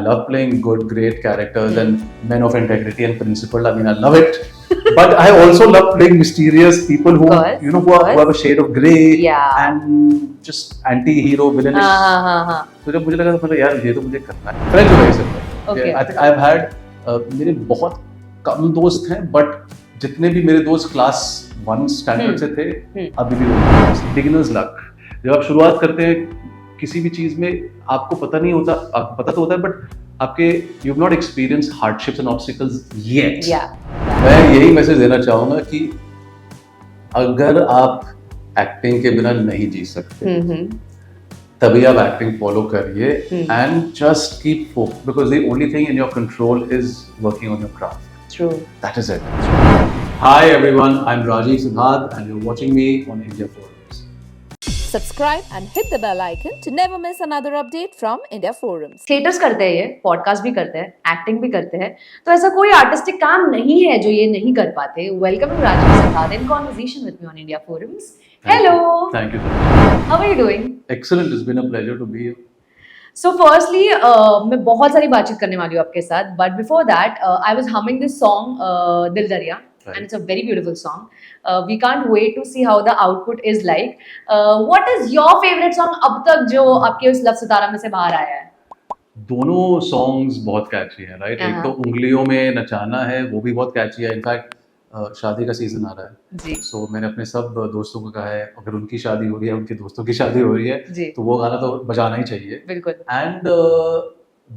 love playing good, great characters and men of integrity and principle. I mean, I love it. But I also love playing mysterious people who, course, you know, who have a shade of grey Yeah. and just anti-hero, villainous. हाँ. तो जब मुझे लगा तो मतलब यार ये तो मुझे करना है. Friends हो गए सब. Okay. I think I've had मेरे बहुत कम दोस्त हैं, but जितने भी मेरे दोस्त क्लास 1 स्टैंडर्ड से थे, अभी भी वो बिगिनर्स लक. जब आप शुरुआत करते हैं किसी भी चीज में, आपको पता नहीं होता, आपको पता तो होता है, बट आपके you have not experience hardships and obstacles yet. मैं यही मैसेज देना चाहूंगा कि अगर आप एक्टिंग के बिना नहीं जी सकते, तभी आप एक्टिंग फॉलो करिए and just keep focus, because the only thing in your control is working on your craft. True. That is it. Hi everyone, I'm Rajiv Siddharth and you're watching me on India Forums. Subscribe and hit the bell icon to never miss another update from India Forums. Theatres करते हैं, ये podcast भी करते हैं, acting भी करते हैं, तो ऐसा कोई आर्टिस्टिक काम नहीं है जो ये नहीं कर पाते. Welcome to Rajiv Siddharth in conversation with me on India forums. Hello. Thank you so much. How are you doing? Excellent. It's been a pleasure to be here. So firstly, मैं बहुत सारी बातचीत करने वाली हूँ आपके साथ, but before that, I was humming this song, Dil Darya, Right. and it's a very beautiful song. We can't wait to see how the output is like. What is your favorite song अब तक जो आपके उस love सितारा में से बाहर आया है? दोनों सॉन्ग्स बहुत कैची हैं, राइट? एक तो उंगलियों में नचाना है, वो भी बहुत कैची है. इनफैक्ट शादी का सीजन आ रहा है जी. सो मैंने अपने सब दोस्तों को कहा है, अगर उनकी शादी हो रही है, उनके दोस्तों की शादी हो रही है, जी. तो वो गाना तो बजाना ही चाहिए. बिल्कुल. एंड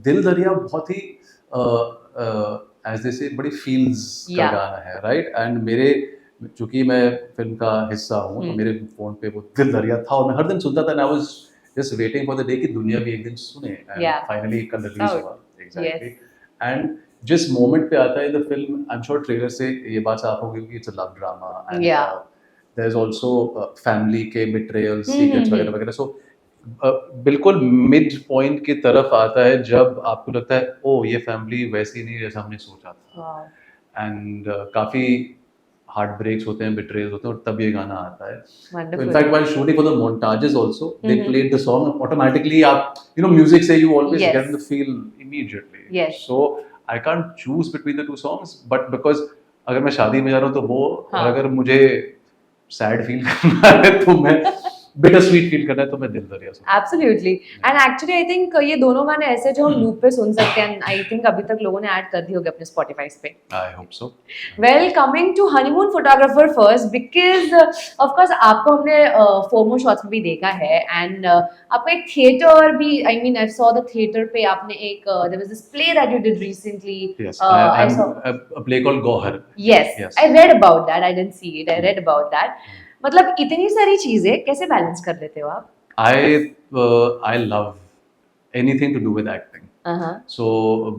दिल दरिया बहुत ही एज दे से बड़ी फील्स का Yeah. गाना है, राइट? एंड मेरे, चूंकि मैं फिल्म का हिस्सा हूँ, तो मेरे फोन पे वो दिल दरिया था और मैं हर दिन सुनता था. And I was just waiting for the day कि दुनिया भी एक दिन सुने. And Yeah. फाइनली कल रिलीज Proud. हुआ. एग्जैक्टली. एंड जिस मोमेंट पे आता है the film, I am sure trailer से ये बात साफ होगी कि it's a love drama and Yeah. There is also family के बिट्रेयल, सीक्रेट्स वगैरह वगैरह. सो बिल्कुल मिड पॉइंट की तरफ आता है जब आपको लगता है ओ ये फैमिली वैसी नहीं जैसा हमने सोचा था. Wow. एंड काफी हार्ट ब्रेक्स होते हैं, बिट्रेयल्स होते हैं, और तब ये गाना आता है. Wonderful. In fact while shooting for the montages also they played the song automatically. आप you know music से you always Yes. get the feel immediately. Yes. So I can't choose between the two songs, but because अगर मैं शादी में जा रहा हूँ तो वो, और अगर मुझे सैड फील करना है तो मैं बिटर स्वीट फील करना है तो मैं दिल दरिया सुनूंगा. Absolutely. And actually, I think ये दोनों गाने ऐसे जो हम लूप पे सुन सकते हैं. I think अभी तक लोगों ने ऐड कर दी होगी अपने Spotify पे. I hope so. Well, coming to honeymoon photographer first, because of course आपको हमने FOMO shots में भी देखा है, and आपको एक theater भी, I mean I saw the theater पे आपने एक there was this play that you did recently. Yes, I saw. a play called Gohar. Yes, Yes. I read about that. I didn't see it. I read about that. मतलब इतनी सारी चीजें कैसे balance कर लेते हो आप? I love anything to do with acting. So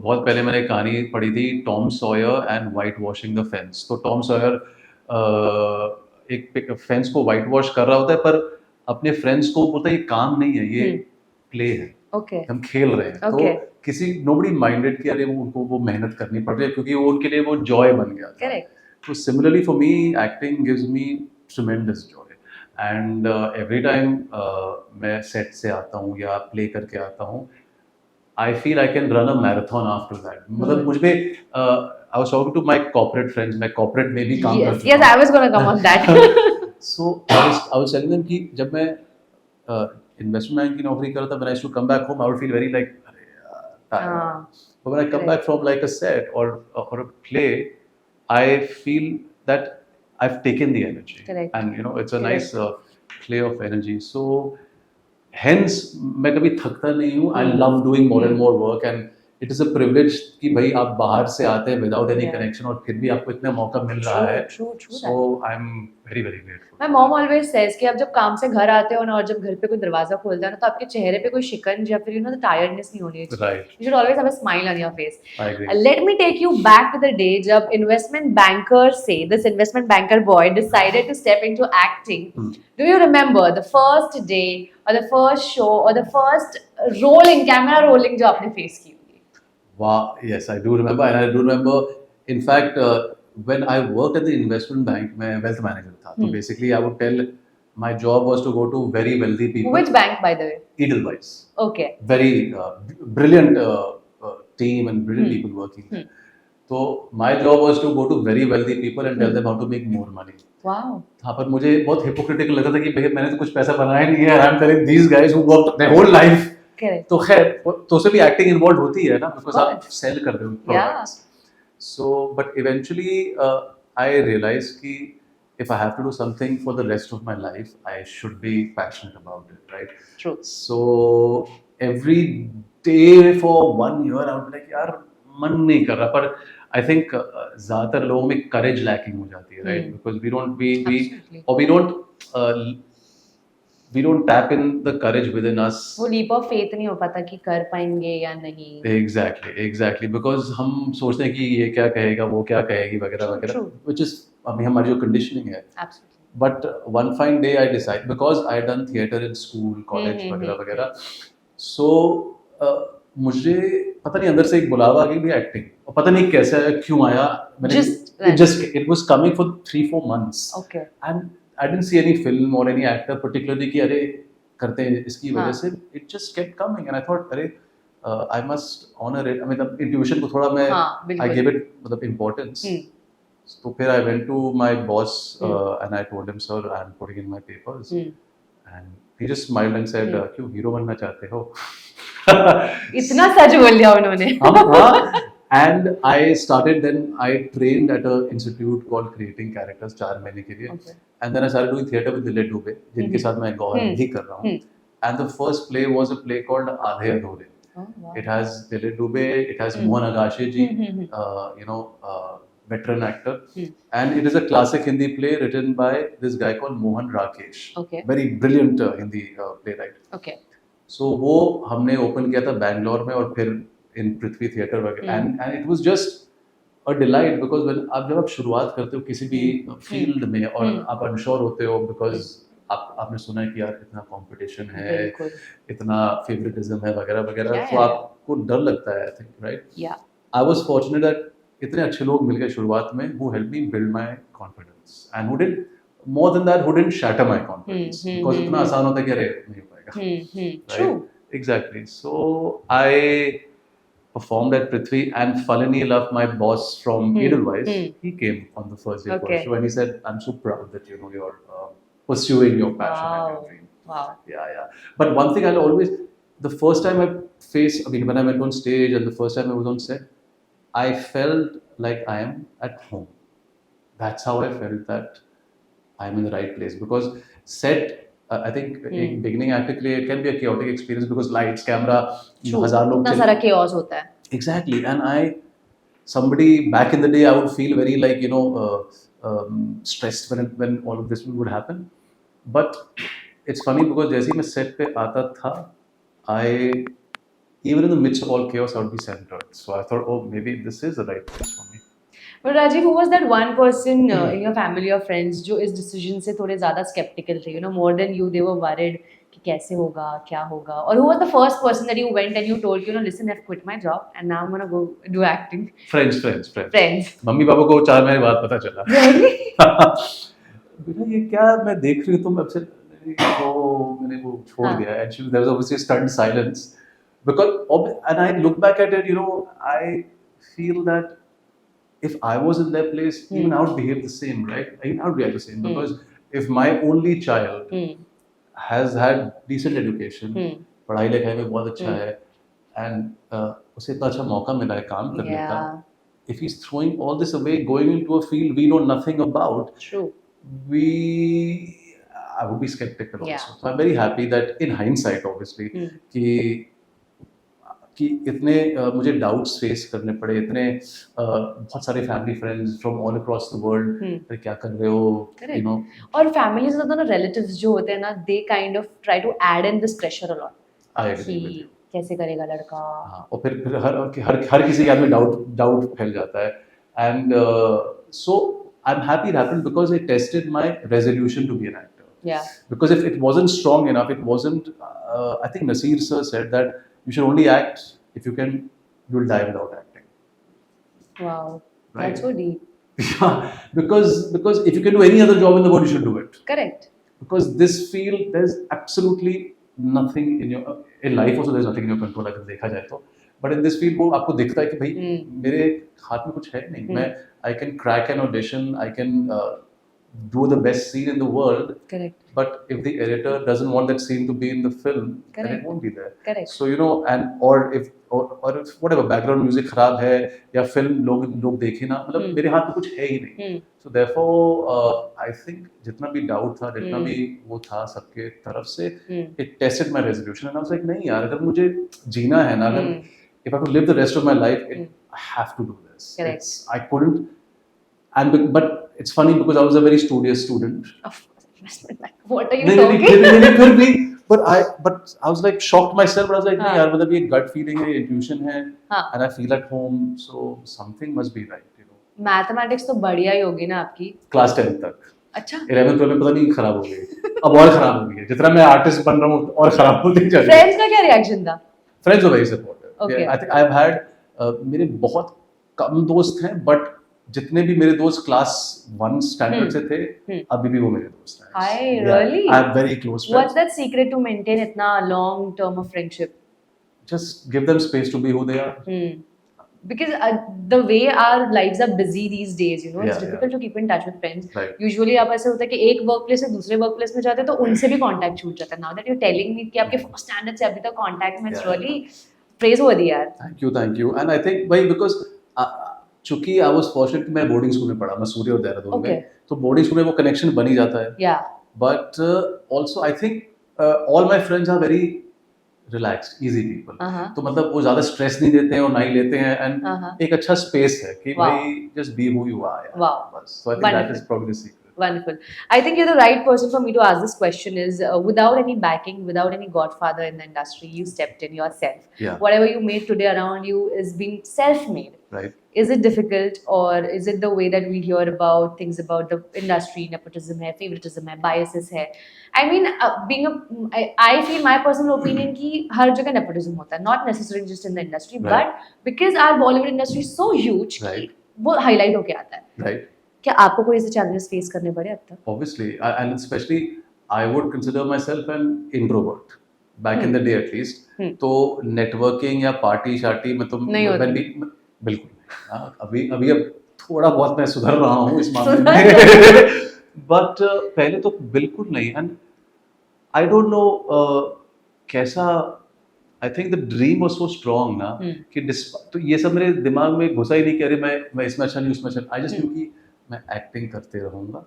बहुत पहले मैंने एक कहानी पढ़ी थी, Tom Sawyer and white washing the fence. तो टॉम सॉयर एक फेंस को वाइट वॉश कर रहा होता है, पर अपने फ्रेंड्स को बोलता है ये काम नहीं है, ये प्ले है, Okay. हम खेल रहे हैं. Okay. तो किसी नोबडी माइंडेड कि अरे वो उनको वो मेहनत करनी पड़ रही है, क्योंकि वो उनके लिए वो जॉय बन गया था. Correct. So similarly for me, acting gives me tremendous joy. And every time मैं set से आता हूँ या play करके आता हूँ, I feel I can run a marathon after that. मतलब मुझ पे I was talking to my corporate friends. मैं corporate में भी काम कर Yes, चुका yes, I was gonna come on that. So I was telling them कि जब मैं investment bank की नौकरी कर रहा था, when I used to come back home, I would feel very like अरे यार tired. But when I come back from like a set or a play, I feel that I've taken the energy. Correct. And you know it's a nice play of energy. So hence मैं कभी थकता नहीं हूँ. I love doing more and more work, and it is a privilege कि भाई आप बाहर से आते हैं without any connection, और फिर भी आपको इतना मौका मिल रहा है. True. So I'm very very grateful. My mom always says कि आप जब काम से घर आते हो ना, और जब घर पे कोई दरवाजा खोलता है ना, तो आपके चेहरे पे कोई शिकन या फिर the tiredness नहीं होनी चाहिए. Right. You should always have a smile on your face. I agree. Let me take you back to the day जब investment bankers say this investment banker boy decided to step into acting. Do you remember the first day or the first show or the first camera rolling जो आपने face की होगी? Wow, yes, I do remember, and I do remember. In fact, when I worked at the investment bank, मैं wealth manager था. So basically, I would tell my job was to go to very wealthy people. Which bank, by the way? Edelweiss. Okay. Very brilliant team and brilliant Hmm. people working there. So my job was to go to very wealthy people and tell them how to make more money. Wow. हाँ, पर मुझे बहुत hypocritical लगा था कि भैया मैंने तो कुछ पैसा बनाया नहीं है, I'm telling these guys who worked their whole life. Correct. तो खैर तो उससे भी एक्टिंग इन्वॉल्व होती है ना, बिकॉज आप course. सेल कर रहे हो Yeah. Products. So but eventually I realise कि if I have to do something for the rest of my life, I should be passionate about it, right? True. So every day for 1 year I would be like यार मन नहीं कर रहा, पर I think ज़्यादातर लोगों में courage lacking हो जाती है, right? Because we Absolutely. we don't tap in the courage within us. वो leap of faith नहीं हो पाता कि कर पाएंगे या नहीं. Exactly. Because हम सोचते हैं कि ये क्या कहेगा, वो क्या कहेगी, वगैरह वगैरह. True. Which is अभी हमारी जो conditioning है. Absolutely. But one fine day I decided, because I had done theatre in school, college, वगैरह वगैरह. So मुझे पता नहीं अंदर से एक बुलावा आ गई भी एक्टिंग, और पता नहीं कैसे आया, क्यों आया. It was coming for 3-4 months. Okay. And I didn't see any film or any actor particularly कि अरे करते हैं इसकी वजह से. It just kept coming and I thought अरे I must honor it. I mean intuition को थोड़ा मैं I gave it मतलब importance. तो फिर I went to my boss and I told him, sir, I am putting in my papers. And he just smiled and said, क्यों hero बनना चाहते हो? इतना सच बोल दिया उन्होंने. हाँ. And I started, then I trained at an institute called Creating Characters 4 महीने के लिए. Okay. And then I started doing theatre with Dilip Dubey, जिनके साथ मैं गौहर भी कर रहा हूँ. And the first play was a play called आधे अधूरे. Oh, wow. It has Dilip Dubey, it has Mohan Agashe ji, veteran actor. And it is a classic Hindi play written by this guy called Mohan Rakesh. Okay. Very brilliant Hindi playwright. Okay. So वो हमने open किया था बैंगलोर में और फिर in Prithvi theatre वगैरह. And it was just a delight because when जब आप शुरुआत करते हो किसी भी फील्ड में और आप अनश्योर होते हो because आपने सुना है कि यार इतना कंपटीशन है, इतना फेवरेटिज्म है वगैरह वगैरह, तो आपको डर लगता है, I think, right? Yeah. I was fortunate that इतने अच्छे लोग मिल गए शुरुआत में who helped me build my confidence and who did more than that, who didn't shatter my confidence because इतना आसान होता है कि अरे नहीं हो पाएगा. True. Exactly. So I performed at Prithvi, and funnily enough, my boss from Edelweiss, he came on the first day for the show, and he said, "I'm so proud that you're pursuing your passion and your dream." Wow. Yeah. But one thing I'll always, the first time I faced, when I went on stage and the first time I was on set, I felt like I am at home. That's how I felt that I'm in the right place because set. I think एक beginning actor के लिए it can be a chaotic experience because lights, camera, हजार लोग. इतना सारा chaos होता है. Exactly, and somebody back in the day, I would feel very like stressed when all of this would happen. But it's funny because जैसे ही मैं set पे आता था, even in the midst of all chaos, I would be centered. So I thought, oh, maybe this is the right place for me. But Rajiv, who was that one person in your family or friends जो इस decision से थोड़े ज़्यादा skeptical थे? More than you, they were worried कि कैसे होगा, क्या होगा? Or who was the first person that you went and you told, listen, I've quit my job and now I'm gonna go do acting? Friends. Mummy papa को 4 महीने बाद पता चला. बेटा ये क्या मैं देख रही हूँ तुम अब से मैंने वो छोड़ दिया. Actually, there was obviously a stunned silence because and I look back at it, I feel that if I was in their place, even I would behave the same, right? I would react the same because if my only child has had decent education, पढ़ाई लिखाई में बहुत अच्छा है, and उसे इतना अच्छा मौका मिला है काम करने का, if he's throwing all this away, going into a field we know nothing about, true, I would be skeptical also. So I'm very happy that in hindsight, obviously, कि इतने मुझे डाउट्स फेस करने पड़े, इतने बहुत सारे family friends from all across the world क्या कर रहे हो, और फैमिली से ज्यादा ना रिलेटिव्स जो होते हैं ना, they kind of try to add in this pressure a lot कि कैसे करेगा लड़का. हाँ, और फिर हर किसी के आदमी डाउट फैल जाता है. And so I am happy it happened because it tested my resolution to be an actor. Because if it wasn't strong enough, it wasn't I think Nasir sir said that you should only act if you will die without acting. Wow. Right? That's so deep. Yeah, because if you can do any other job in the world, you should do it. Correct. Because this field, there's absolutely nothing in life also there's nothing in your control, अगर देखा जाए तो. But in this field वो आपको दिखता है कि भाई Hmm. मेरे हाथ में कुछ है नहीं, Hmm. मैं I can crack an audition, I can do the best scene in the world, Correct. but if the editor doesn't want that scene to be in the film, then Correct. it won't be there. Correct. So you know, and or if whatever background music खराब है या film लोग देखे ना, मतलब मेरे हाथ में कुछ है ही नहीं. Hmm. So therefore, I think जितना भी डाउट था, जितना भी वो था सबके तरफ से, it tested my resolution and I was like नहीं यार, अगर मुझे जीना है ना, अगर if I have to live the rest of my life, I have to do this. Correct. I couldn't, but it's funny because I was a very studious student. Of course, investment bank. What are you नहीं talking? फिर भी but I was like shocked myself, but I was like नहीं यार, मतलब ये gut feeling है, intuition है, and I feel at home, so something must be right, you know. Mathematics तो बढ़िया ही होगी ना आपकी. क्लास 10 तक. अच्छा. 11th 12 में पता नहीं खराब हो गई, अब और खराब हो गई है, जितना मैं आर्टिस्ट बन रहा हूँ और खराब होती जा रही है. फ्रेंड्स का क्या रिएक्शन था? Friends were very supportive. Okay. Yeah, I think I've had मेरे बहुत कम दोस्त हैं, but जितने भी मेरे दोस्त क्लास 1 स्टैंडर्ड से थे, अभी भी वो मेरे दोस्त हैं. Hi, Yeah, really? I have very close friends. What's that secret to maintain इतना long term of friendship? Just give them space to be who they are. Because the way our lives are busy these days, you know, it's Yeah, difficult to keep in touch with friends. Right. Usually आप ऐसे होता है कि एक work place से दूसरे work place में जाते हैं तो उनसे भी कांटेक्ट छूट जाता है. Now that you're telling me कि आपके फर्स्ट स्टैंडर्ड से अभी तक कांटेक्ट में, it's Yeah. really praiseworthy यार. Thank you. And I think भाई because चूंकि I was fortunate कि मैं बोर्डिंग स्कूल में पढ़ा, मैं सूर्य और देहरादून Okay. में, तो बोर्डिंग स्कूल में वो कनेक्शन बन ही जाता है. Yeah. But also I think all my friends are very relaxed, easy people. तो मतलब वो ज्यादा स्ट्रेस नहीं देते हैं और ना ही लेते हैं, एंड एक अच्छा स्पेस है कि Wow. भाई just be who you are. यार. Wow. बस. So I think that Wonderful. is probably the secret. Wonderful. I think you're the right person for me to ask this question is without any backing, without any godfather in the industry, you stepped in yourself. Yeah. Whatever you made today around you is being self-made. Right. Is it difficult, or is it the way that we hear about things about the industry, nepotism hai, favoritism hai, biases hai? I mean, I feel my personal opinion कि हर जगह nepotism होता है, not necessarily just in the industry, Right. but because our Bollywood industry is so huge कि Right. वो highlight होके आता है. Right. क्या आपको कोई ऐसे challenges face करने पड़े अब तक? Obviously, and especially I would consider myself an introvert back in the day at least. तो networking या पार्टी शार्टी में तो नहीं होता। बिल्कुल नहीं. अभी अब थोड़ा बहुत मैं सुधर रहा हूँ इस मामले में. बट पहले तो बिल्कुल नहीं. एंड आई डोंट नो कैसा, I think the dream was so strong ना कि तो ये सब मेरे दिमाग में घुसा ही नहीं कि अरे मैं इसमें अच्छा नहीं उसमें अच्छा. आई जस्ट न्यू कि मैं एक्टिंग करते रहूंगा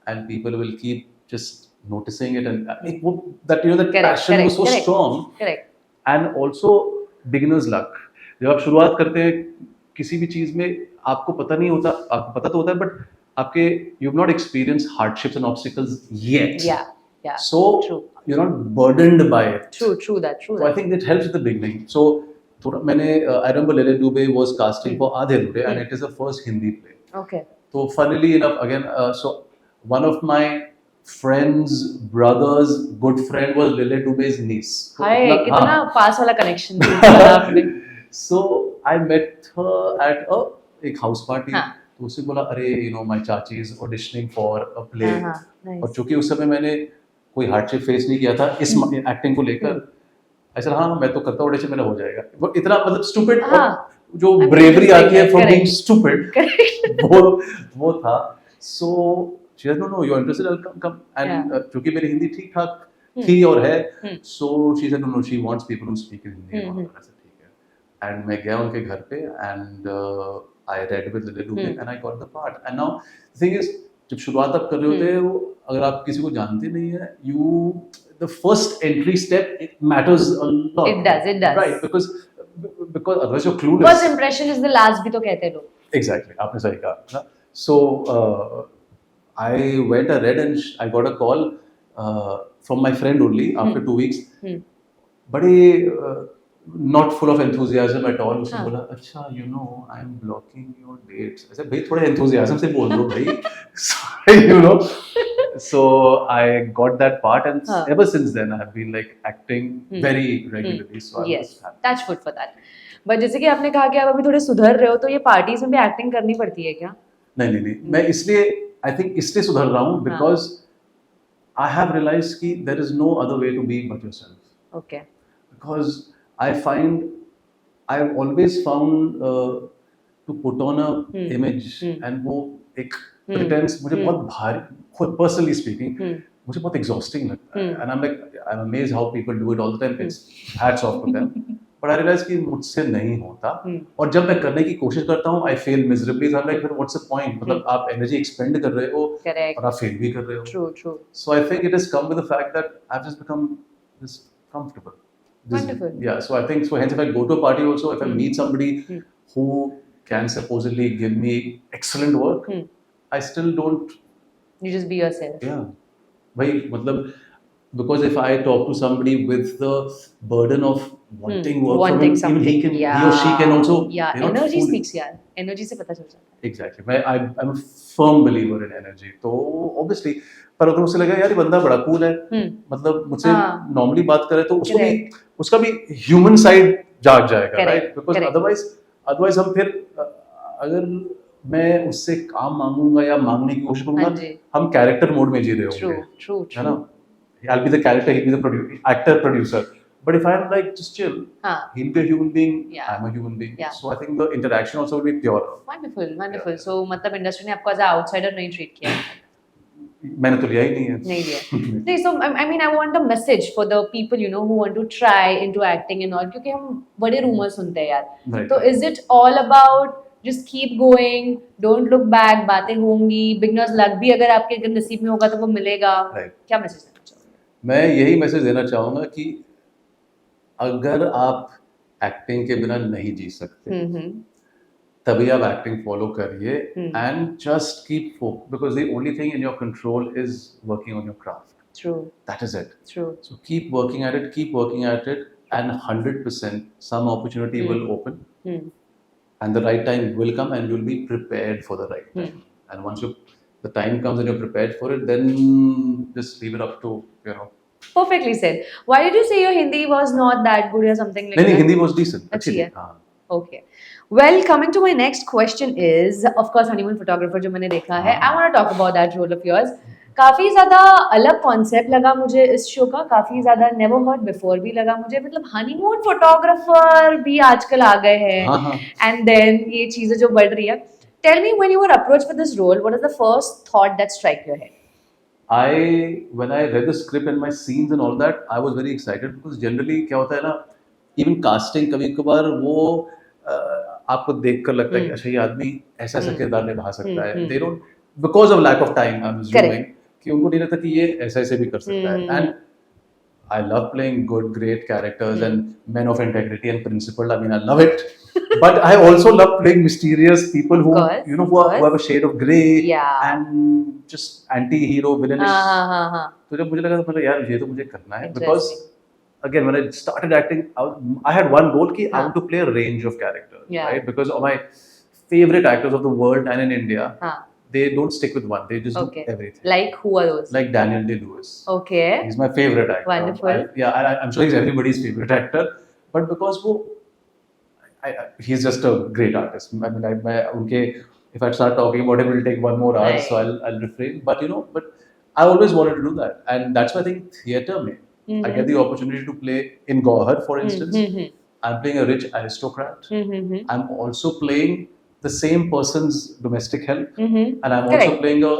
and people will keep just noticing it, and वो that that passion was so strong. Correct. And also beginner's luck. जब आप शुरुआत करते हैं किसी भी चीज में, आपको पता नहीं होता, आपको पता तो होता है बट आपके you have not experience hardships and obstacles yet. Yeah. So True. you're not burdened by it. True that. So I think that helps at the beginning. So थोड़ा मैंने I remember Lele Dubey was casting for Aadhe Adhure and it is the first Hindi play. Okay. So funnily enough again, so one of my friend's brother's good friend was Lele Dubey's niece. So हाय इतना- कितना हाँ. पास वाला connection था आपने. So I met her at एक house party. हाँ. तो उससे बोला अरे my चाची is auditioning for a play. हाँ, nice. और चूंकि उस समय मैंने कोई हार्डशिप फेस नहीं किया था इस एक्टिंग को लेकर, ऐसा हाँ मैं तो करता ऑडिशन मेरा हो जाएगा. वो इतना मतलब स्टूपिड, हाँ. जो I'm ब्रेवरी just आती है from correct. Being stupid, Correct. वो था. So she said no you are interested, I will come. And चूंकि मेरी हिंदी ठीक ठाक थी और है, so she said no she wants people who speak in Hindi. ऐसा ठीक है. एंड मैं गया उनके घर पे and I read with little Dubey and I got the part. And now the thing is, जब शुरुआत आप कर रहे होते हैं, अगर आप किसी को जानते नहीं है, you the first entry step it matters a lot. It does. Right, because otherwise you're clueless. First impression is the last भी तो कहते हैं लोग. Exactly, आपने सही कहा. So I went, I read and I got a call from my friend only after 2 weeks. बड़े not full of enthusiasm at all. उसने बोला अच्छा I am blocking your dates. ऐसे भाई थोड़े enthusiasm से बोल दो भाई. So I got that part and ever since then I have been like acting very regularly. So Yes, that's good for that. But जैसे कि आपने कहा कि आप अभी थोड़े सुधर रहे हो, तो ये पार्टीज में भी एक्टिंग करनी पड़ती है क्या? नहीं मैं इसलिए I think इसलिए सुधर रहा हूँ because I have realized कि there is no other way to be but yourself. Okay. Because I find I've always found to put on a image and वो एक pretense मुझे बहुत भारी, खुद personally speaking, मुझे बहुत exhausting लगता है. And I'm amazed how people do it all the time. It's hats off to them. But I realize कि मुझसे नहीं होता. और जब मैं करने की कोशिश करता हूँ, I fail miserably. So I'm like, what's the point? मतलब आप energy expend कर रहे हो और आप fail भी कर रहे हो. True. So I think it has come with the fact that I've just become this comfortable. Wonderful. Yeah, so I think, so hence if I go to a party also, if I meet somebody who can supposedly give me excellent work, I still don't. You just be yourself. Yeah. भाई मतलब, because if I talk to somebody with the burden of wanting work from Wanting him, something. even he Yeah. or she can also. Yeah, you know, energy fool- speaks यार. Energy से पता चल जाता है. Exactly. I'm a firm believer in energy. तो obviously, पर अगर मुझे लगा यार ये बंदा बड़ा cool है, मतलब मुझसे हाँ. normally बात करे तो उसको भी, Correct. उसका भी human side जाग जाएगा, Correct. right? Because Correct. otherwise हम फिर अगर मैं उससे काम मांगूंगा या मांगने की कोशिश हाँ करूंगा, जी. हम कैरेक्टर मोड में जी रहे True. होंगे, है ना? I'll be the character, he'll be the actor producer. But if I'm like just chill, हाँ. he'll be a human being, Yeah. I'm a human being. Yeah. So I think the interaction also will be pure. Wonderful. Yeah. So मतलब industry ने आपको as outsider नहीं treat किया. मैंने तो लिया ही नहीं है. नहीं लिया. नहीं, so I mean I want a message for the people who want to try into acting and all, क्योंकि हम बड़े rumors सुनते हैं यार. Right. तो is it all about just keep going, don't look back, बातें होंगी, beginner's luck भी अगर आपके अगर नसीब में होगा तो वो मिलेगा. Right. क्या मैसेज देना चाहोगे? मैं यही मैसेज देना चाहूँगा कि अगर आप एक्टिंग के बिना नहीं जी सकते, तभी आप एक्टिंग फॉलो करिए and just keep focus, because the only thing in your control is working on your craft. True. That is it. True. So keep working at it, and 100% some opportunity will open, and the right time will come, and you'll be prepared for the right time. And once the time comes and you're prepared for it, then just leave it up to, Perfectly said. Why did you say your Hindi was not that good or something like नहीं, that? Hindi was decent. अच्छी अच्छी है. थी, हाँ. Okay. Well, coming to my next question is, of course, honeymoon photographer जो मैंने देखा है, I want to talk about that role of yours. काफी ज्यादा अलग कॉन्सेप्ट लगा मुझे इस शो का, काफी ज्यादा नेवर हर्ड बिफोर भी लगा मुझे. मतलब हनीमून फोटोग्राफर भी आजकल आ गए हैं, एंड देन ये चीजें जो बढ़ रही है. Tell me, when you were approached for this role, what is the first thought that struck your head? When I read the script and my scenes and all that, I was very excited because generally क्या होता है ना, even casting कभी कभार वो आपको देखकर लगता है कि अच्छा ये आदमी ऐसा ऐसा किरदार निभा सकता है. They don't, because of lack of time, I'm assuming कि उनको नहीं लगता कि ये ऐसा ऐसे भी कर सकता है. And I love playing good, great characters and men of integrity and principle. I mean, I love it. But I also love playing mysterious people who, who have a shade of grey and just anti-hero, villainish. तो जब मुझे लगा तो मतलब यार ये तो मुझे करना है, because again when I started acting, I had one goal कि I want to play a range of characters, right? Because of my favorite actors of the world and in India, they don't stick with one. They just do everything. Like who are those? Like Daniel Day-Lewis. Okay. He's my favorite actor. Wonderful. I'm sure he's everybody's favorite actor. But because he's just a great artist. I mean, if I start talking about him, it will take 1 more hour, so I'll refrain. But I always wanted to do that, and that's why I think theatre mein, I get the opportunity to play in Gauhar, for instance. I'm playing a rich aristocrat. I'm also playing the same person's domestic help, and I'm also playing a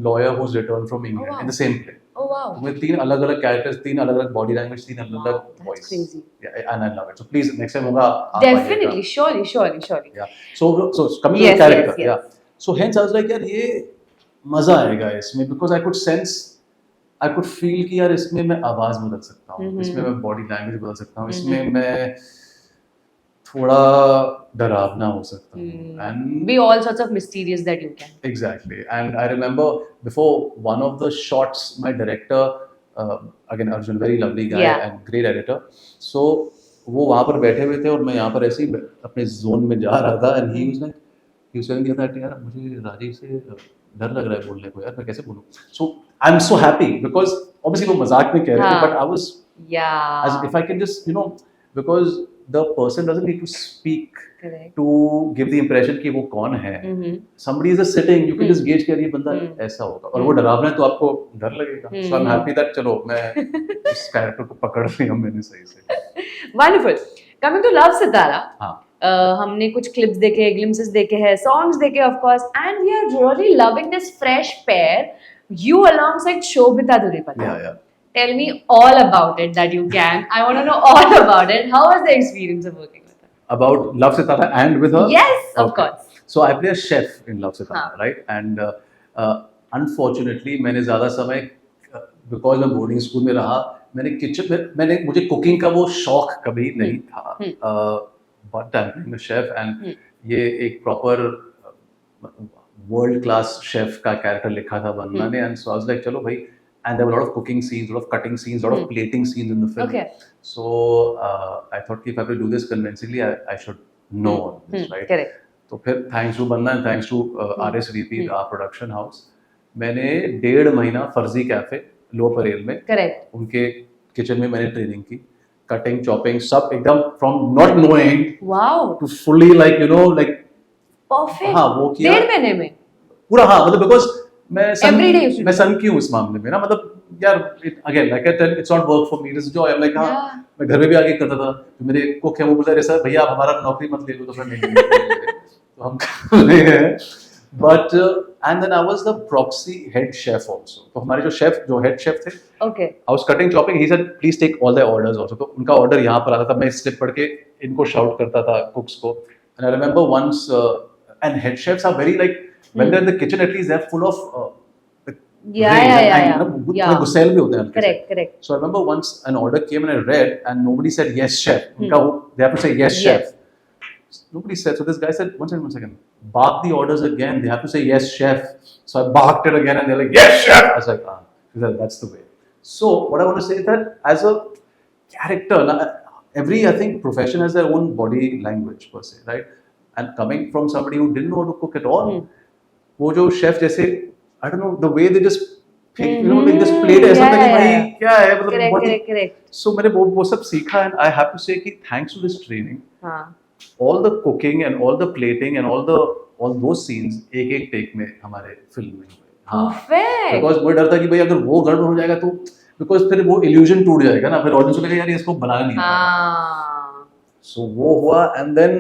lawyer who's returned from England in the same play. Oh wow! With 3 अलग-अलग characters, 3 अलग-अलग body language, 3 अलग-अलग voice. That's crazy. Yeah, and I love it. So please, next time होगा. Definitely, surely. Yeah. So coming to the character, yeah. So hence I was like, यार ये मजा आएगा इसमें, because I could sense, I could feel कि यार इसमें मैं आवाज बदल सकता हूँ, इसमें मैं body language बदल सकता हूँ, इसमें मैं थोड़ा डरावना हो सकता हूँ, and be all sorts of mysterious that you can. Exactly. And I remember before one of the shots, my director, again Arjun, very lovely guy and great editor, so वो वहाँ पर बैठे हुए थे और मैं यहाँ पर ऐसे ही अपने जोन में जा रहा था, and he was telling me that यार मुझे राजीव से डर लग रहा है बोलने को, यार मैं कैसे बोलूँ. So I'm so happy because obviously वो मजाक में कह रहे थे, but I was as if I can just because the person doesn't need to speak to give the impression कि वो कौन है. Somebody is just sitting, you can just gauge कि ये बंदा ऐसा होगा, और वो डरावना है तो आपको डर लगेगा. So I'm happy that चलो मैं इस कैरेक्टर को पकड़ लिया मैंने सही से. Wonderful. Coming to Love Sitara. हमने कुछ clips देखे, glimpses देखे हैं, songs देखे of course, and we are really loving this fresh pair. You alongside Shobhita Duripati. Yeah. Tell me all about it that you can. I want to know all about it. How was the experience of working with her? About Love Sitara and with her? Yes, of Okay. course. So I play a chef in Love Sitara, हाँ. right? And unfortunately मैंने ज़्यादा समय because मैं boarding school में रहा, मैंने kitchen में मुझे cooking का वो शौक कभी नहीं था. But I'm playing a chef and ये एक proper world class chef का character लिखा था बंदा ने, and so I was like चलो भाई, and there were a lot of cooking scenes, a lot of cutting scenes, a lot of plating scenes in the film. Okay. So I thought if I have to do this convincingly, I should know all this, right? Correct. तो फिर thanks to बंदा and thanks to RSVP, our production house, मैंने 1.5 महीना फर्जी cafe लो परेल में Correct. उनके kitchen में मैंने ट्रेनिंग की, कटिंग चॉपिंग सब एकदम from not knowing Wow. to fully like you know like Perfect. हाँ वो किया 1.5 महीने में. पूरा, हाँ मतलब because Every day you should मैं सन की हूँ इस मामले में ना, मतलब यार again like I tell it's not work for me, it's joy. I am like हाँ Yeah. मैं घर में भी आगे करता था, जो मेरे कुक है वो बोलता है सर भैया आप हमारा नौकरी मत ले लो, तो फिर नहीं तो हम कर रहे हैं। But and then I was the proxy head chef also, तो हमारे जो हेड शेफ थे, Okay. I was cutting chopping, he said please take all the orders also, तो उनका ऑर्डर यहाँ पर आता था, मैं स्लिप पढ़ के इनको शाउट करता था कुक्स को। And I remember once and head chefs are very like when they're in the kitchen at least they're full of Yeah. थोड़े गुस्सैल भी होते हैं हल्के से। Correct. So I remember once an order came and I read and nobody said yes chef. उनका they have to say yes chef. Nobody said. So this guy said one second. Bark the orders again. They have to say yes chef. So I barked it again and they're like yes chef. I was like He said, that's the way. So what I want to say is that as a character, every I think profession has their own body language per se, right? And coming from somebody who didn't know how to cook at all, वो जो chef जैसे I don't know the way they just you know like this plate ऐसा था कि भाई क्या है मतलब Correct. so मैंने वो सब सीखा and I have to say कि thanks to this training हाँ. all the cooking and all the plating and all those scenes एक टेक में हमारे फिल्म में हुए। हाँ Perfect. बिकॉज मुझे डर था कि भाई अगर वो गड़बड़ हो जाएगा तो बिकॉज फिर वो इल्यूजन टूट जाएगा ना, फिर ऑडियंस को लगेगा यार इसको बनाना नहीं आता। So वो हुआ and then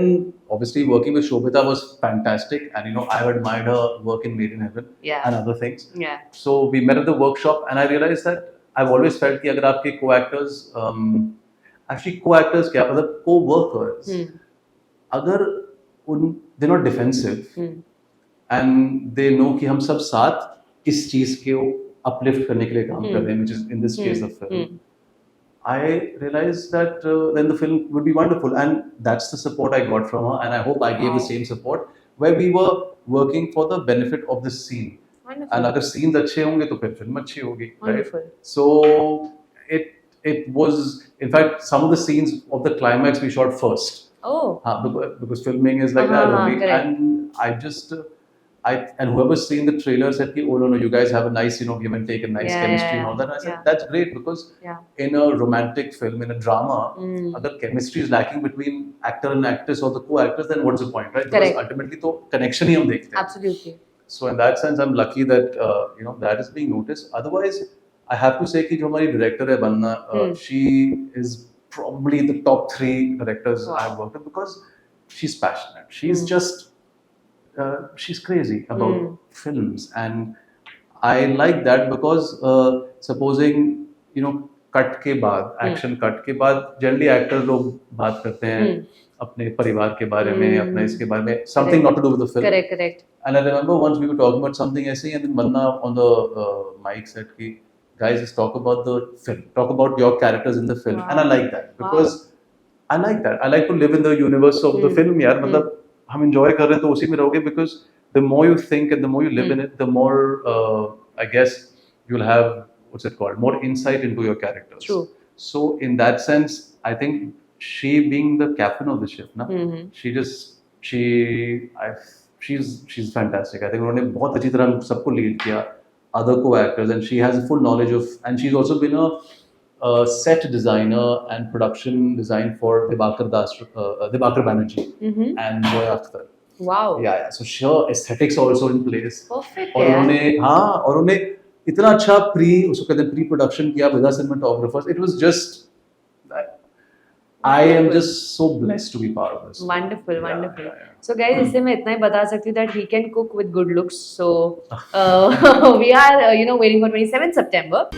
obviously working with Shobhita was fantastic and you know I've admired her work in Made in Heaven and other things. Yeah. So we met at the workshop and I realized that I've always felt कि अगर आपके co-actors actually co-actors क्या मतलब co-workers अगर they're not defensive and they know कि हम सब साथ इस चीज को uplift करने के लिए काम कर रहे हैं, which is in this case the film. I realized that then the film would be wonderful, and that's the support I got from her, and I hope I gave the same support where we were working for the benefit of the scene. Wonderful. And अगर scenes अच्छे होंगे तो फिर film अच्छी होगी, Wonderful. right? So it was in fact some of the scenes of the climax we shot first. Oh. Because filming is like that only, correct. and I just and whoever's seen the trailer said ki, oh no you guys have a nice give and take and nice chemistry and all that, and I said that's great because in a romantic film, in a drama, agar chemistry is lacking between actor and actress or the co-actors, then what's the point, right? Correct. Because ultimately to connection hi hum dekhte hain. Absolutely. So in that sense I'm lucky that that is being noticed. Otherwise I have to say ki jo hamari director hai Banna, she is probably the top 3 directors I've worked with because she's passionate, she's just she's crazy about films, and I like that because supposing cut के बाद action cut के बाद generally actor लोग बात करते हैं अपने परिवार के बारे में, अपने इसके बारे में, something not to do with the film. Correct. And I remember once we were talking about something ऐसे ही and then Manna on the mic said कि guys just talk about the film, talk about your characters in the film. And I like that because I like that. I like to live in the universe of the film यार, मतलब हम enjoy कर रहे हैं तो उसी में रहोगे because the more you think and the more you live in it, the more I guess you'll have what's it called, more insight into your characters. True. So in that sense, I think she being the captain of the ship, na, she's fantastic. I think उन्होंने बहुत अच्छी तरह सबको lead किया, other co-actors, and she has a full knowledge of, and she's also been a set designer and production design for Dibakar Banerjee and Joy Akhtar. Wow. Yeah. So sure, aesthetics also in place. Perfect. और उन्होंने इतना अच्छा उसको कहते हैं pre production किया with our cinematographers. It was just I am Wonderful. just so blessed to be part of this. Wonderful, Yeah, wonderful. yeah, yeah. So guys, इससे मैं इतना ही बता सकती हूँ that he can cook with good looks. So we are waiting for 27th September.